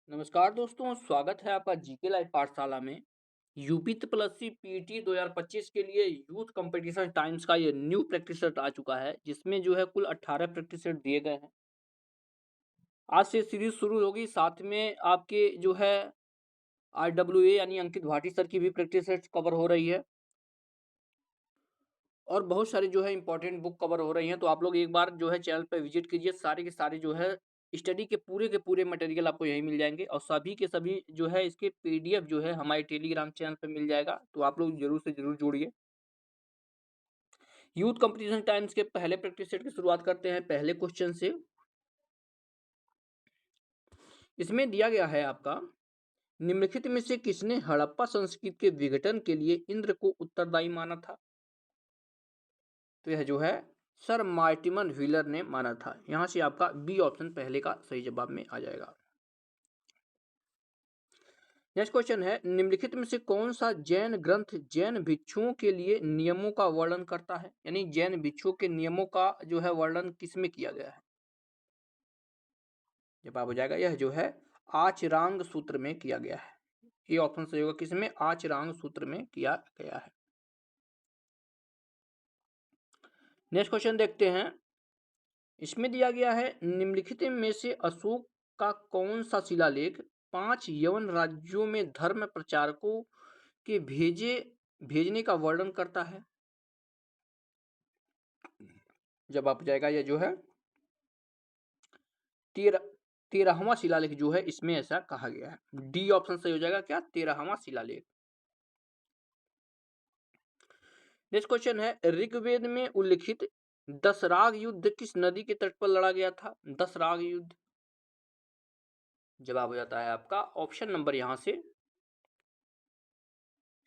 नमस्कार दोस्तों, स्वागत है आपका जीके लाइव पाठशाला में। यूपी प्लस पीटी 2025 के लिए यूथ कंपटीशन टाइम्स का ये न्यू प्रैक्टिस सेट आ चुका है, जिसमें जो है कुल 18 प्रैक्टिस सेट दिए गए हैं। आज से सीरीज शुरू होगी। साथ में आपके जो है आरडब्ल्यूए यानी अंकित भाटी सर की भी प्रैक्टिस सेट कवर हो रही है और बहुत सारी जो है इंपॉर्टेंट बुक कवर हो रही हैं। तो आप लोग एक बार जो है चैनल पे विजिट कीजिए। सारे के सारे जो है स्टडी के पूरे मटेरियल आपको यहीं मिल जाएंगे और सभी के सभी जो है इसके पीडीएफ जो है हमारे टेलीग्राम चैनल पे मिल जाएगा। तो आप लोग जरूर से जरूर जुड़िए। यूथ कंपटीशन टाइम्स के पहले प्रैक्टिस सेट की शुरुआत करते हैं पहले क्वेश्चन से। इसमें दिया गया है आपका, निम्नलिखित में से किसने हड़प्पा संस्कृति के विघटन के लिए इंद्र को उत्तरदायी माना था? तो यह जो है सर मार्टिमन व्हीलर ने माना था। यहां से आपका बी ऑप्शन पहले का सही जवाब में आ जाएगा। नेक्स्ट क्वेश्चन है, निम्नलिखित में से कौन सा जैन ग्रंथ जैन भिक्षुओं के लिए नियमों का वर्णन करता है? यानी जैन भिक्षुओं के नियमों का जो है वर्णन किसमें किया गया है? जवाब हो जाएगा यह जो है आचरांग सूत्र में किया गया है। ये ऑप्शन सही होगा, किसमें? आचरांग सूत्र में किया गया है। नेक्स्ट क्वेश्चन देखते हैं। इसमें दिया गया है, निम्नलिखित में से अशोक का कौन सा शिलालेख 5 यवन राज्यों में धर्म प्रचारकों के भेजने का वर्णन करता है? जवाब हो जाएगा यह जो है 13वां शिलालेख जो है, इसमें ऐसा कहा गया है। डी ऑप्शन सही हो जाएगा, क्या? 13वां शिलालेख। नेक्स्ट क्वेश्चन है, ऋग्वेद में उल्लिखित दशराग युद्ध किस नदी के तट पर लड़ा गया था? दशराग युद्ध। जवाब हो जाता है आपका ऑप्शन नंबर यहां से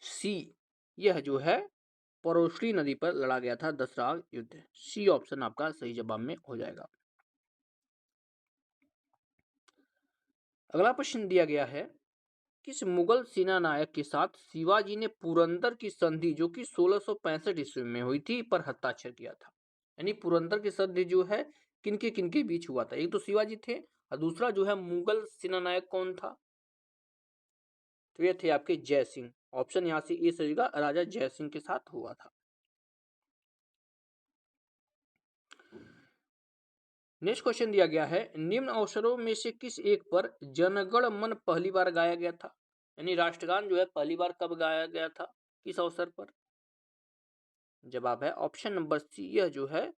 सी। यह जो है परोशनी नदी पर लड़ा गया था दशराग युद्ध। सी ऑप्शन आपका सही जवाब में हो जाएगा। अगला प्रश्न दिया गया है, किस मुगल सेना नायक के साथ शिवाजी ने पुरंदर की संधि जो कि 1665 ईस्वी में हुई थी पर हस्ताक्षर किया था? यानी पुरंदर की संधि जो है किनके किनके बीच हुआ था? एक तो शिवाजी थे और दूसरा जो है मुगल सेना नायक कौन था? तो ये थे आपके जय सिंह। ऑप्शन यहां से ए सही होगा, राजा जय सिंह के साथ हुआ था। नेक्स्ट क्वेश्चन दिया गया है, निम्न अवसरों में से किस एक पर जनगण मन पहली बार गाया गया था? यानी राष्ट्रगान जो है पहली बार कब गाया गया था, किस अवसर पर? जवाब है ऑप्शन नंबर सी। यह जो है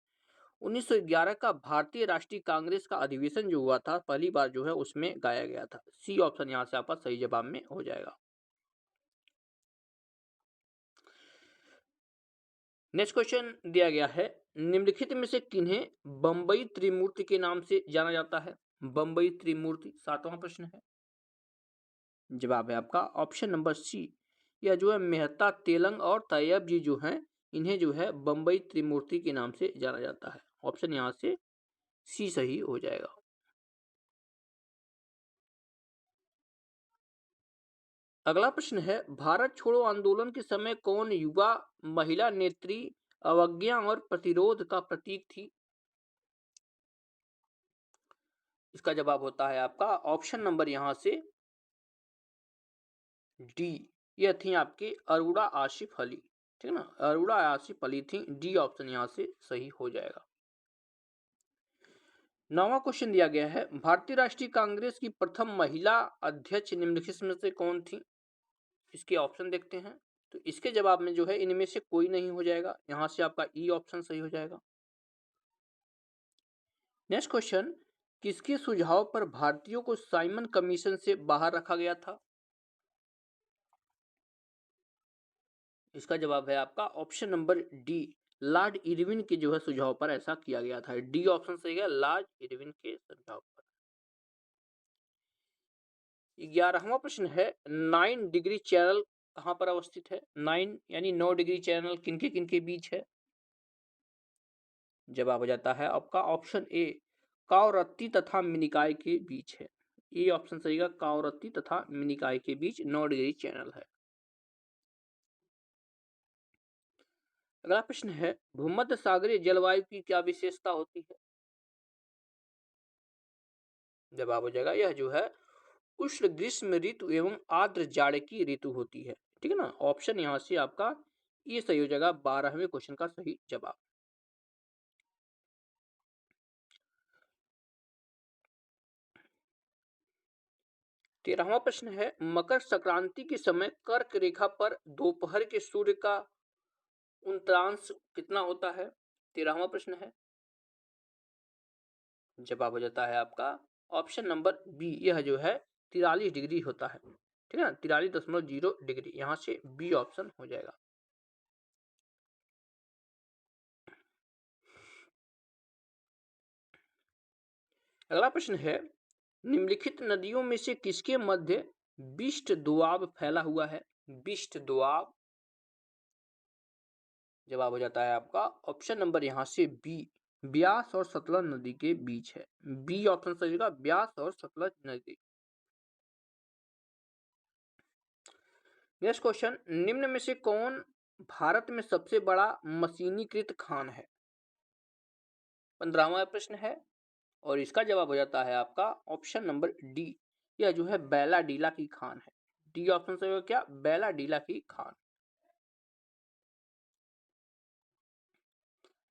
1911 का भारतीय राष्ट्रीय कांग्रेस का अधिवेशन जो हुआ था पहली बार जो है उसमें गाया गया था। सी ऑप्शन यहां से आपका सही जवाब में हो जाएगा। नेक्स्ट क्वेश्चन दिया गया है, निम्नलिखित में से किन्हें बंबई त्रिमूर्ति के नाम से जाना जाता है? बंबई त्रिमूर्ति 7वां प्रश्न है। जवाब है आपका ऑप्शन नंबर सी। यह जो है मेहता, तेलंग और तैयब जी जो हैं, इन्हें जो है बंबई त्रिमूर्ति के नाम से जाना जाता है। ऑप्शन यहां से सी सही हो जाएगा। अगला प्रश्न है, भारत छोड़ो आंदोलन के समय कौन युवा महिला नेत्री अवज्ञा और प्रतिरोध का प्रतीक थी? इसका जवाब होता है आपका ऑप्शन नंबर यहां से डी। यह थी आपकी अरुणा आसिफ अली। ठीक है ना, अरुणा आसिफ अली थी। डी ऑप्शन यहां से सही हो जाएगा। नौवां क्वेश्चन दिया गया है, भारतीय राष्ट्रीय कांग्रेस की प्रथम महिला अध्यक्ष निम्नलिखित में से कौन थी? इसके ऑप्शन देखते हैं। तो इसके जवाब में जो है इनमें से कोई नहीं हो जाएगा। यहां से आपका ई ऑप्शन सही हो जाएगा। नेक्स्ट क्वेश्चन, किसके सुझाव पर भारतीयों को साइमन कमीशन से बाहर रखा गया था? इसका जवाब है आपका option number D. Lord Irwin के जो है सुझाव पर ऐसा किया गया था। डी ऑप्शन सही है, लॉर्ड इरविन के सुझाव पर। 11वां प्रश्न है, 9 डिग्री चैनल कहां पर अवस्थित है? 9 यानी 9 डिग्री चैनल किनके किनके बीच है? जवाब हो जाता है आपका ऑप्शन ए, कावरत्ती तथा मिनिकाय के बीच है। ये ऑप्शन सही है, कावरत्ती तथा मिनिकाय के बीच 9 डिग्री चैनल है। अगला प्रश्न है, भूमध्य सागरीय जलवायु की क्या विशेषता होती है? जवाब हो जाएगा यह जो है उष्ण ग्रीष्म ऋतु एवं आर्द्र जाड़े की ऋतु होती है। ठीक है ना, ऑप्शन यहां से आपका ये सही हो जाएगा 12वें क्वेश्चन का सही जवाब। 13वां प्रश्न है, मकर संक्रांति के समय कर्क रेखा पर दोपहर के सूर्य का उल्टांश कितना होता है? 13वां प्रश्न है। जवाब हो जाता है आपका ऑप्शन नंबर बी, यह जो है 43 डिग्री होता है। ठीक है ना, 43.0 डिग्री, यहां से बी ऑप्शन हो जाएगा। अगला प्रश्न है, निम्नलिखित नदियों में से किसके मध्य विष्ट दोआब फैला हुआ है? विष्ट दोआब, जवाब हो जाता है आपका ऑप्शन नंबर यहां से बी, ब्यास और सतलज नदी के बीच है। बी ऑप्शन सही होगा, ब्यास और सतलज नदी। नेक्स्ट क्वेश्चन, निम्न में से कौन भारत में सबसे बड़ा मशीनीकृत खान है? 15वां प्रश्न है और इसका जवाब हो जाता है आपका ऑप्शन नंबर डी, यह जो है बैला डीला की खान है। डी ऑप्शन सही होगा, क्या बैला डीला की Khan.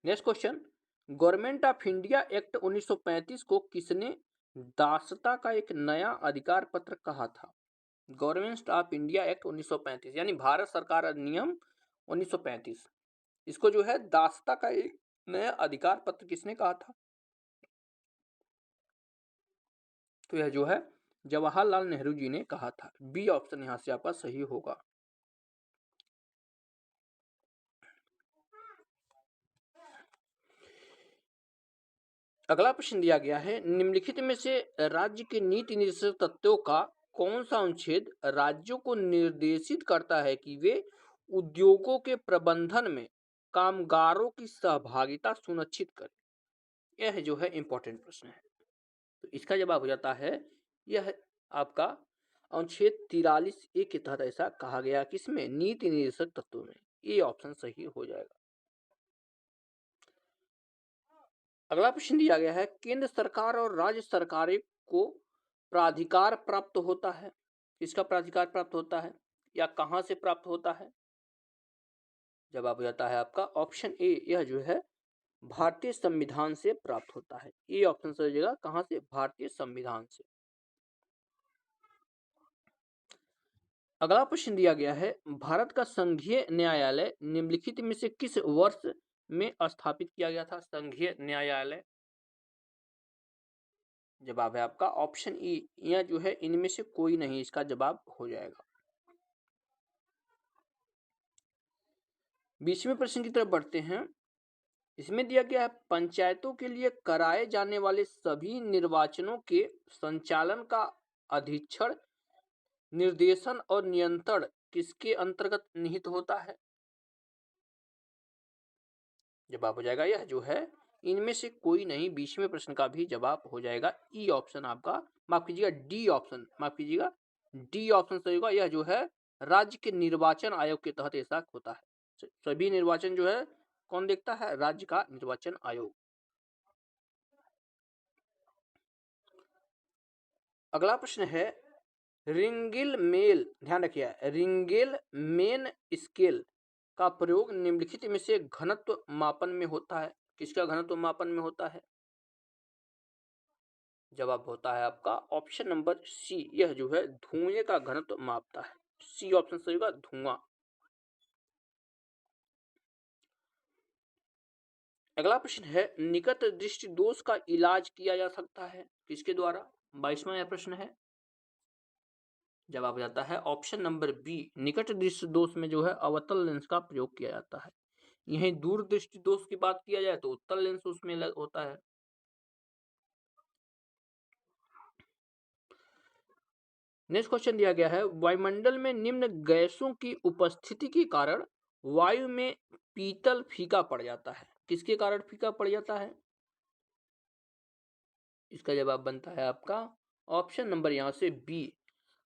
Next question, government of India act 1935 को किसने दासता का एक नया अधिकार पत्र कहा था? गवर्नमेंट ऑफ इंडिया एक्ट 1935 यानी भारत सरकार अधिनियम 1935, इसको जो है दासता का एक नया अधिकार पत्र किसने कहा था? तो यह जो है जवाहरलाल नेहरू जी ने कहा था। बी ऑप्शन यहां से आपका सही होगा। अगला प्रश्न दिया गया है, निम्नलिखित में से राज्य के नीति निर्देशक तत्वों का कौन सा अनुच्छेद राज्यों को निर्देशित करता है कि वे उद्योगों के प्रबंधन में कामगारों की सहभागिता सुनिश्चित करें? यह जो है इंपॉर्टेंट प्रश्न है। तो इसका जवाब हो जाता है यह आपका अनुच्छेद 43A के तहत ऐसा कहा गया, किसमें? नीति निर्देशक तत्वों में। ये ऑप्शन सही हो जाएगा। अगला प्रश्न दिया गया है, केंद्र सरकार और राज्य सरकारें को प्राधिकार प्राप्त होता है, किसका प्राधिकार प्राप्त होता है या कहां से प्राप्त होता है? जवाब हो जाता है आपका ऑप्शन ए, यह जो है भारतीय संविधान से प्राप्त होता है। ये ऑप्शन सही जगह, कहां से? भारतीय संविधान से। अगला प्रश्न दिया गया है, भारत का संघीय न्यायालय निम्नलिखित में से किस वर्ष में स्थापित किया गया था? संघीय न्यायालय, जवाब है आपका ऑप्शन ई, यह जो है इनमें से कोई नहीं, इसका जवाब हो जाएगा। 20वें प्रश्न की तरफ बढ़ते हैं। इसमें दिया गया है, पंचायतों के लिए कराए जाने वाले सभी निर्वाचनों के संचालन का अधीक्षण, निर्देशन और नियंत्रण किसके अंतर्गत निहित होता है? जवाब हो जाएगा यह जो है इनमें से कोई नहीं, 20वें प्रश्न का भी जवाब हो जाएगा ई ऑप्शन आपका, माफ कीजिएगा डी ऑप्शन, माफ कीजिएगा डी ऑप्शन सही होगा। यह जो है राज्य के निर्वाचन आयोग के तहत ऐसा होता है। सभी निर्वाचन जो है कौन देखता है? राज्य का निर्वाचन आयोग। अगला प्रश्न है, रिंगल मेल, ध्यान रखिए, रिंगल मेन स्केल का प्रयोग निम्नलिखित में से घनत्व मापन में होता है, किसका घनत्व मापन में होता है? जवाब होता है आपका ऑप्शन नंबर सी, यह जो है धुएं का घनत्व मापता है। सी ऑप्शन सही होगा, धुआं। अगला प्रश्न है, निकट दृष्टि दोष का इलाज किया जा सकता है किसके द्वारा? 22वां यह प्रश्न है। जवाब हो जाता है ऑप्शन नंबर बी, निकट दृष्टि दोष में जो है अवतल लेंस का प्रयोग किया जाता है। यहीं दूर दृष्टि दोष की बात किया जाए तो उत्तल लेंस उसमें होता है। नेक्स्ट क्वेश्चन दिया गया है, वायुमंडल में निम्न गैसों की उपस्थिति के कारण वायु में पीतल फीका पड़ जाता है, किसके कारण फीका पड़ जाता है? इसका जवाब बनता है आपका ऑप्शन नंबर यहां से बी,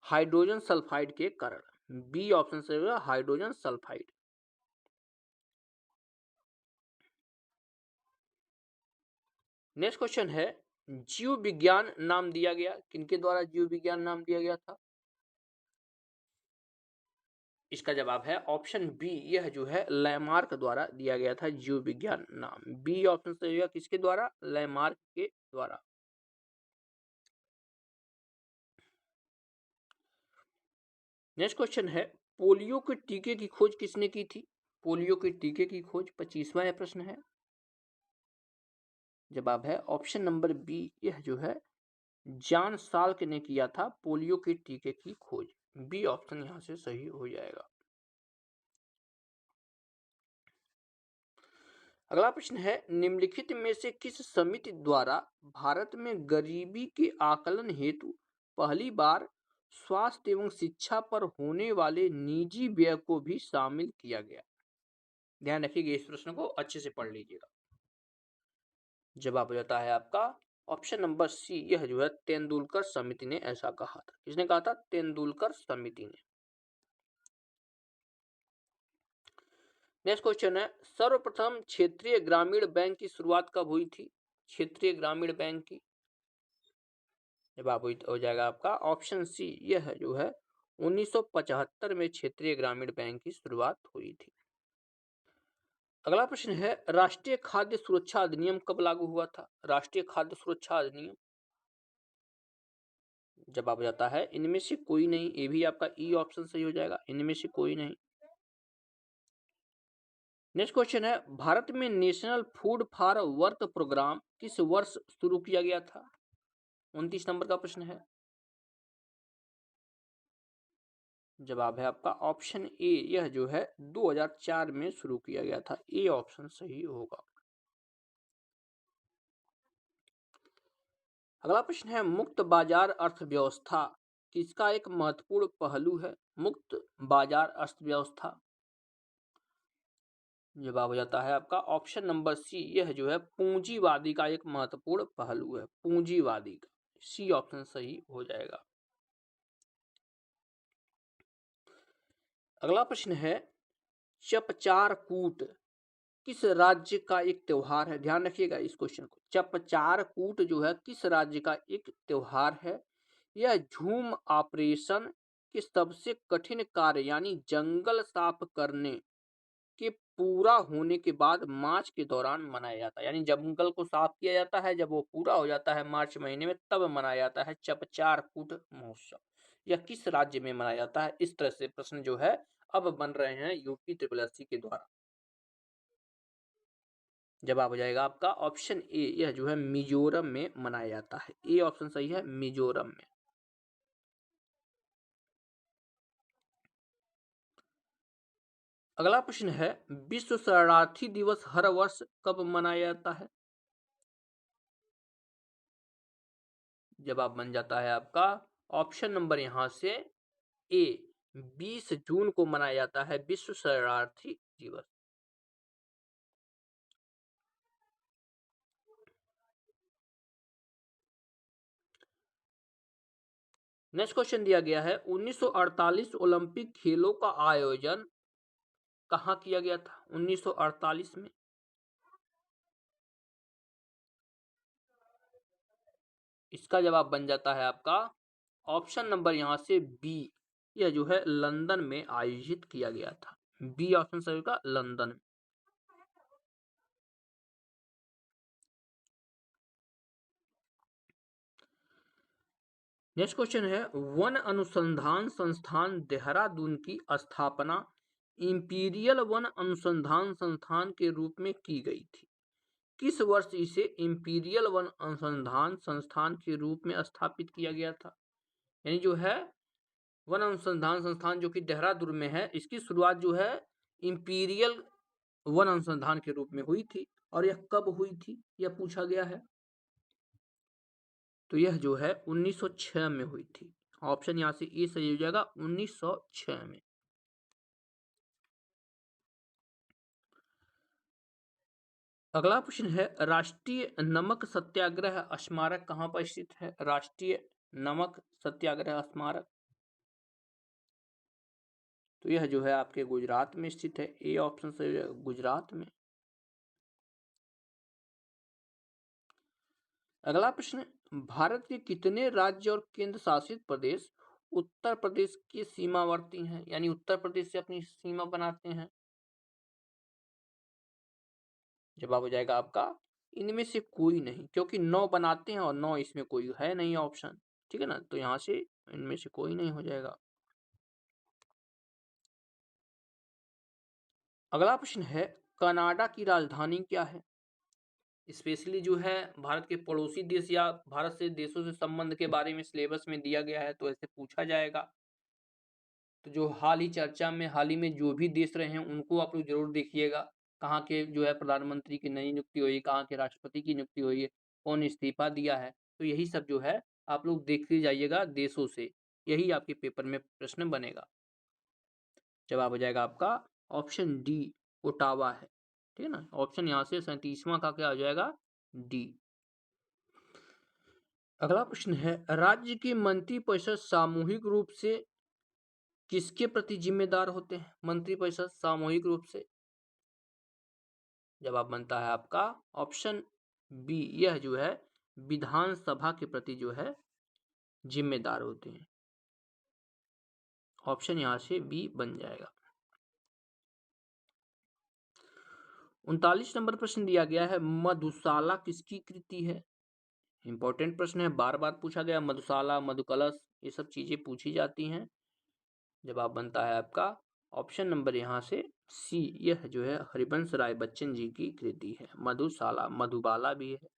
हाइड्रोजन सल्फाइड के कारण। बी ऑप्शन से होगा हाइड्रोजन सल्फाइड। नेक्स्ट क्वेश्चन है, जीव विज्ञान नाम दिया गया? किनके द्वारा जीव विज्ञान नाम दिया गया था? इसका जवाब है ऑप्शन बी, यह जो है लैमार्क द्वारा दिया गया था जीव विज्ञान नाम। बी ऑप्शन सही होगा, किसके द्वारा? लैमार्क के द्वारा। नेक्स्ट क्वेश्चन है, पोलियो के टीके की खोज किसने की थी? पोलियो के टीके की खोज 25वां यह प्रश्न है। जवाब है ऑप्शन नंबर बी, यह जो है जॉन साल्क ने किया था पोलियो के टीके की खोज। बी ऑप्शन यहां से सही हो जाएगा। अगला प्रश्न है, निम्नलिखित में से किस समिति द्वारा भारत में गरीबी के आकलन हेतु पहली बार स्वास्थ्य एवं शिक्षा पर होने वाले निजी व्यय को भी शामिल किया गया? ध्यान रखिएगा, इस प्रश्न को अच्छे से पढ़ लीजिएगा। जवाब हो जाता है आपका ऑप्शन नंबर सी, यह जो है तेंदुलकर समिति ने ऐसा कहा था। किसने कहा था? तेंदुलकर समिति ने। नेक्स्ट क्वेश्चन है, सर्वप्रथम क्षेत्रीय ग्रामीण बैंक की शुरुआत कब हुई थी? क्षेत्रीय ग्रामीण बैंक की जवाब हो जाएगा आपका ऑप्शन सी, यह जो है 1975 में क्षेत्रीय ग्रामीण बैंक की शुरुआत हुई थी। अगला प्रश्न है, राष्ट्रीय खाद्य सुरक्षा अधिनियम कब लागू हुआ था? राष्ट्रीय खाद्य सुरक्षा अधिनियम जवाब हो जाता है इनमें से कोई नहीं। ये भी आपका ई ऑप्शन सही हो जाएगा, इनमें से कोई नहीं। नेक्स्ट क्वेश्चन है, भारत में national food for work programme किस वर्ष शुरू किया गया था? 29 नंबर का प्रश्न है। जवाब है आपका ऑप्शन ए, यह जो है 2004 में शुरू किया गया था। ए ऑप्शन सही होगा। अगला प्रश्न है, मुक्त बाजार अर्थव्यवस्था किसका एक महत्वपूर्ण पहलू है? मुक्त बाजार अर्थव्यवस्था जवाब हो जाता है आपका ऑप्शन नंबर सी, यह जो है पूंजीवादी का एक महत्वपूर्ण पहलू है। पूंजीवादी का सी ऑप्शन सही हो जाएगा। अगला प्रश्न है, चपचार कूट किस राज्य का एक त्योहार है? ध्यान रखिएगा इस क्वेश्चन को। चपचार कूट जो है किस राज्य का एक त्योहार है? यह झूम ऑपरेशन के सबसे कठिन कार्य यानी जंगल साफ करने के पूरा होने के बाद मार्च के दौरान मनाया जाता है। यानी जंगल को साफ किया जाता है, जब वो पूरा हो जाता है मार्च महीने में, तब मनाया जाता है चपचार कूट महोत्सव। यह किस राज्य में मनाया जाता है? इस तरह से प्रश्न जो है अब बन रहे हैं यूपी ट्रिपल एससी के द्वारा। जवाब हो जाएगा आपका ऑप्शन ए, यह जो है मिजोरम में मनाया जाता है। ए ऑप्शन सही है, मिजोरम में। अगला प्रश्न है, विश्व शरणार्थी दिवस हर वर्ष कब मनाया जाता है? जवाब बन जाता है आपका ऑप्शन नंबर यहां से ए, 20 जून को मनाया जाता है विश्व शरणार्थी दिवस। नेक्स्ट क्वेश्चन दिया गया है, 1948 ओलंपिक खेलों का आयोजन कहाँ किया गया था? 1948 में इसका जवाब बन जाता है आपका ऑप्शन नंबर यहां से बी, यह जो है लंदन में आयोजित किया गया था। बी ऑप्शन सही होगा, लंदन। नेक्स्ट क्वेश्चन है, वन अनुसंधान संस्थान देहरादून की स्थापना इंपीरियल वन अनुसंधान संस्थान के रूप में की गई थी। किस वर्ष इसे इंपीरियल वन अनुसंधान संस्थान के रूप में स्थापित किया गया था? यानी जो है वन अनुसंधान संस्थान जो कि देहरादून में है, इसकी शुरुआत जो है इंपीरियल वन अनुसंधान के रूप में हुई थी। और यह कब हुई थी यह पूछा गया है। तो यह जो है 1906 में हुई थी। ऑप्शन यहां से ए सही हो जाएगा, 1906 में। अगला प्रश्न है, राष्ट्रीय नमक सत्याग्रह स्मारक कहां पर स्थित है? राष्ट्रीय नमक सत्याग्रह स्मारक तो यह जो है आपके गुजरात में स्थित है। ए ऑप्शन से गुजरात में। अगला प्रश्न, भारत के कितने राज्य और केंद्र शासित प्रदेश उत्तर प्रदेश के सीमावर्ती हैं, यानी उत्तर प्रदेश से अपनी सीमा बनाते हैं? जवाब हो जाएगा आपका इनमें से कोई नहीं, क्योंकि 9 बनाते हैं और 9 इसमें कोई है नहीं ऑप्शन। ठीक है ना, तो यहां से इनमें से कोई नहीं हो जाएगा। अगला प्रश्न है, कनाडा की राजधानी क्या है? स्पेशली जो है भारत के पड़ोसी देश या भारत से देशों से संबंध के बारे में सिलेबस में दिया गया है, तो ऐसे पूछा जाएगा। तो जो हाल ही में जो भी देश रहे हैं उनको आप लोग जरूर देखिएगा। कहाँ के जो है प्रधानमंत्री की नई नियुक्ति हुई, कहाँ के राष्ट्रपति की नियुक्ति हुई है, कौन इस्तीफा दिया है, तो यही सब जो है आप लोग देखते जाइएगा देशों से, यही आपके पेपर में प्रश्न बनेगा। जवाब हो जाएगा आपका ऑप्शन डी, ओटावा है। ठीक है ना, ऑप्शन यहाँ से 37वां का क्या हो जाएगा, डी। अगला प्रश्न है, राज्य की मंत्रिपरिषद सामूहिक रूप से किसके प्रति जिम्मेदार होते हैं? मंत्रिपरिषद सामूहिक रूप से, जवाब बनता है आपका ऑप्शन बी, यह जो है विधानसभा के प्रति जो है जिम्मेदार होते हैं। ऑप्शन यहां से बी बन जाएगा। 39 नंबर प्रश्न दिया गया है, मधुशाला किसकी कृति है? इंपॉर्टेंट प्रश्न है, बार बार पूछा गया। मधुशाला, मधुकलश, ये सब चीजें पूछी जाती हैं। जवाब बनता है आपका ऑप्शन नंबर यहाँ से सी, यह जो है हरिवंश राय बच्चन जी की कृति है। मधुशाला, मधुबाला भी है।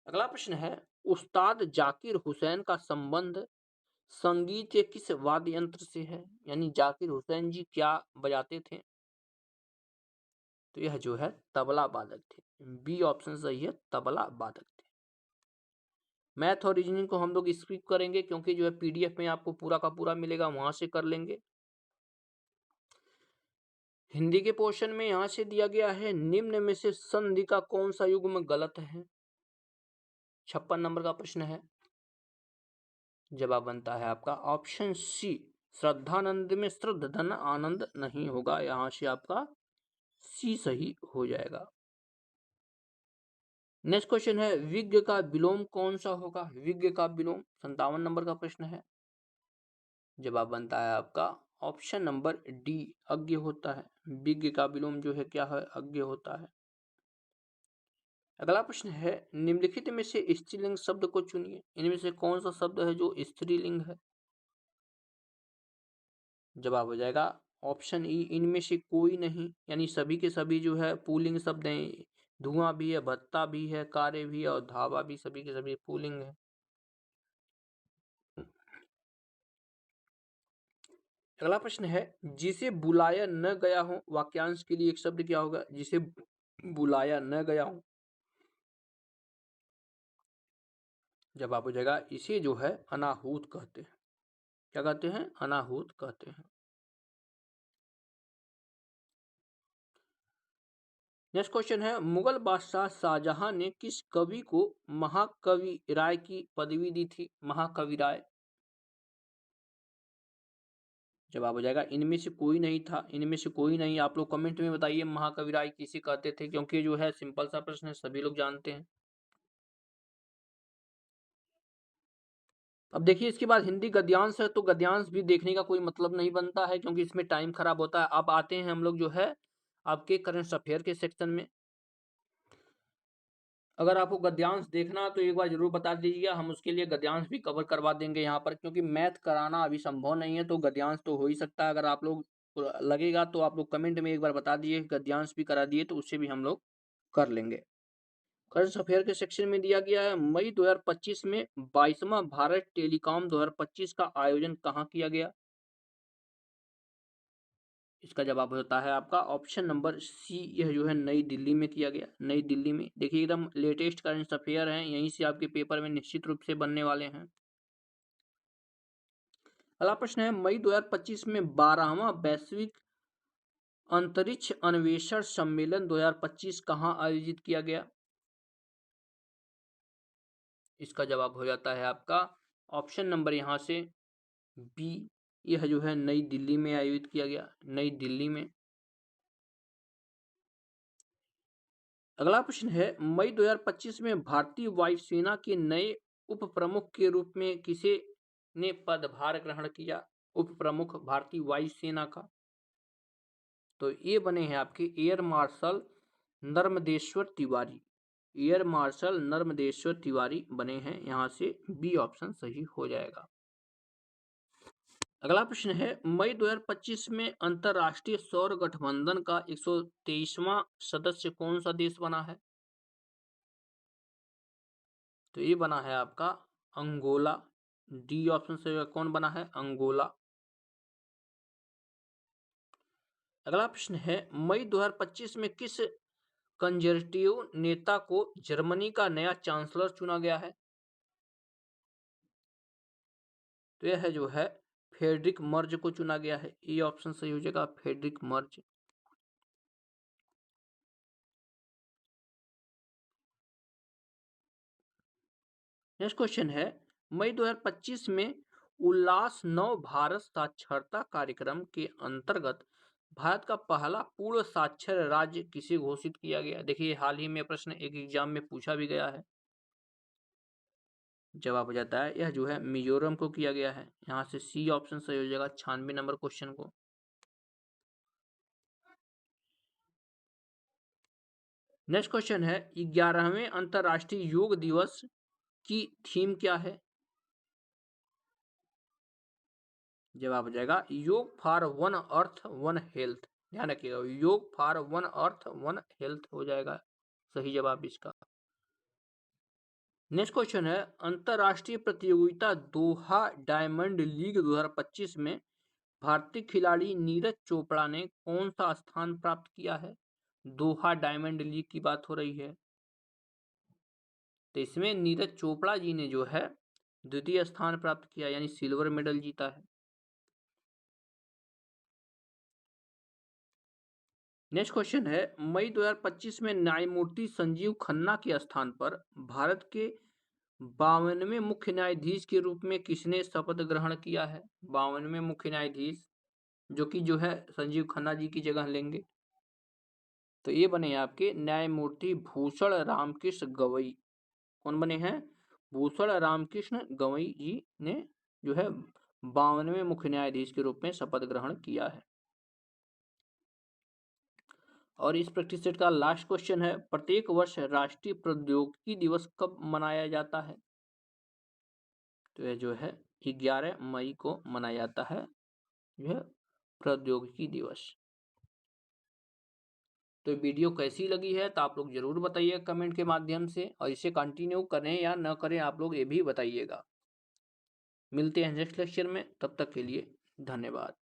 अगला प्रश्न है, उस्ताद जाकिर हुसैन का संबंध संगीत के किस वाद्य यंत्र से है? यानी जाकिर हुसैन जी क्या बजाते थे? तो यह जो है तबला वादक थे। बी ऑप्शन सही है, तबला वादक थे। मैथ और रीजनिंग को हम लोग स्किप करेंगे, क्योंकि जो है पीडीएफ में आपको पूरा का पूरा मिलेगा, वहां से कर लेंगे। हिंदी के पोर्शन में यहां से दिया गया है, निम्न में से संधि का कौन सा युग्म गलत है? 56 नंबर का प्रश्न है। जवाब बनता है आपका ऑप्शन सी, श्रद्धानंद में श्रद्ध धन आनंद नहीं होगा। यहां से आपका सी सही हो जाएगा। नेक्स्ट क्वेश्चन है, विज्ञ का विलोम कौन सा होगा? विज्ञ का विलोम 57 नंबर का प्रश्न है। जवाब बनता है आपका ऑप्शन नंबर डी, अज्ञ होता है। विज्ञ का विलोम जो है क्या है, अज्ञ होता है। अगला प्रश्न है, निम्नलिखित में से स्त्रीलिंग शब्द को चुनिए। इनमें से कौन सा शब्द है जो स्त्रीलिंग है? जवाब हो जाएगा ऑप्शन ई, इनमें से कोई नहीं, यानी सभी के सभी जो है पुल्लिंग शब्द हैं। धुआं भी है, भत्ता भी है, कार्य भी है और धावा भी, सभी के सभी पुल्लिंग है। अगला प्रश्न है, जिसे बुलाया न गया हो, वाक्यांश के लिए एक शब्द क्या होगा? जिसे बुलाया न गया हो। जवाब हो जाएगा इसे जो है अनाहूत कहते हैं। क्या कहते हैं? अनाहूत कहते हैं। नेक्स्ट क्वेश्चन है, मुगल बादशाह शाहजहां ने किस कवि को महाकवि राय की पदवी दी थी? महाकवि राय। जवाब हो जाएगा इनमें से कोई नहीं था। इनमें से कोई नहीं, आप लोग कमेंट में बताइए महाकवि राय किसे कहते थे, क्योंकि जो है सिंपल सा प्रश्न है, सभी लोग जानते हैं। अब देखिए इसके बाद हिंदी गद्यांश है, तो गद्यांश भी देखने का कोई मतलब नहीं बनता है, क्योंकि इसमें टाइम खराब होता है। अब आते हैं हम लोग जो है आपके करंट अफेयर के सेक्शन में। अगर आपको गद्यांश देखना तो एक बार जरूर बता दीजिएगा, हम उसके लिए गद्यांश भी कवर करवा देंगे यहाँ पर, क्योंकि मैथ कराना अभी संभव नहीं है, तो गद्यांश तो हो ही सकता है। अगर आप लोग लगेगा तो आप लोग कमेंट में एक बार बता दिए गद्यांश भी करा दिए, तो उससे भी हम लोग कर लेंगे। करंट अफेयर के सेक्शन में दिया गया है, मई 2025 में 22वां भारत टेलीकॉम 2025 का आयोजन कहाँ किया गया? इसका जवाब होता है आपका ऑप्शन नंबर सी, यह जो है नई दिल्ली में किया गया। नई दिल्ली में, देखिए एकदम लेटेस्ट करंट अफेयर हैं, यहीं से आपके पेपर में निश्चित रूप से बनने वाले हैं। अगला प्रश्न है, मई 2025 में 12वां वैश्विक अंतरिक्ष अन्वेषण सम्मेलन 2025 कहाँ आयोजित किया गया? इसका जवाब हो जाता है आपका ऑप्शन नंबर यहाँ से बी, यह जो है नई दिल्ली में आयोजित किया गया। नई दिल्ली में। अगला प्रश्न है, मई 2025 में भारतीय वायुसेना के नए उप प्रमुख के रूप में किसे ने पदभार ग्रहण किया? उप प्रमुख भारतीय वायुसेना का, तो ये बने हैं आपके air marshal Narmadeshwar Tiwari. Air marshal Narmadeshwar Tiwari बने हैं, यहां से बी ऑप्शन सही हो जाएगा। अगला प्रश्न है, मई 2025 में अंतरराष्ट्रीय सौर गठबंधन का 123वां सदस्य कौन सा देश बना है? तो ये बना है आपका अंगोला। डी ऑप्शन से कौन बना है? अंगोला। अगला प्रश्न है, मई 2025 में किस कंजर्वेटिव नेता को जर्मनी का नया चांसलर चुना गया है? तो यह जो है फ्रेडरिक मर्ज को चुना गया है। ये ऑप्शन सही हो जाएगा, फ्रेडरिक मर्ज। नेक्स्ट क्वेश्चन है, मई 2025 में उल्लास नव भारत साक्षरता कार्यक्रम के अंतर्गत भारत का पहला पूर्ण साक्षर राज्य किसे घोषित किया गया? देखिए हाल ही में प्रश्न एक एग्जाम में पूछा भी गया है। जवाब हो जाता है यह जो है मिजोरम को किया गया है। यहाँ से सी ऑप्शन सही हो जाएगा 96 नंबर क्वेश्चन को। नेक्स्ट क्वेश्चन है, 11वें अंतरराष्ट्रीय योग दिवस की थीम क्या है? जवाब हो जाएगा योग for one earth one health. ध्यान रखिएगा, योग for one earth one health हो जाएगा सही जवाब इसका। नेक्स्ट क्वेश्चन है, अंतरराष्ट्रीय प्रतियोगिता दोहा डायमंड लीग 2025 में भारतीय खिलाड़ी नीरज चोपड़ा ने कौन सा स्थान प्राप्त किया है? दोहा डायमंड लीग की बात हो रही है, तो इसमें नीरज चोपड़ा जी ने जो है द्वितीय स्थान प्राप्त किया, यानी सिल्वर मेडल जीता है। नेक्स्ट क्वेश्चन है, मई 2025 में न्यायमूर्ति संजीव खन्ना के स्थान पर भारत के 52वें मुख्य न्यायाधीश के रूप में किसने शपथ ग्रहण किया है? 52वें मुख्य न्यायाधीश जो कि जो है संजीव खन्ना जी की जगह लेंगे, तो ये बने आपके न्यायमूर्ति भूषण रामकृष्ण गवई। कौन बने हैं? भूषण रामकृष्ण गवई जी ने जो है 52वें मुख्य न्यायाधीश के रूप में शपथ ग्रहण किया है। और इस प्रैक्टिस सेट का लास्ट क्वेश्चन है, प्रत्येक वर्ष राष्ट्रीय प्रौद्योगिकी दिवस कब मनाया जाता है? तो यह जो है 11 मई को मनाया जाता है यह प्रौद्योगिकी दिवस। तो वीडियो कैसी लगी है तो आप लोग जरूर बताइए कमेंट के माध्यम से, और इसे कंटिन्यू करें या न करें आप लोग ये भी बताइएगा। मिलते हैं नेक्स्ट लेक्चर में, तब तक के लिए धन्यवाद।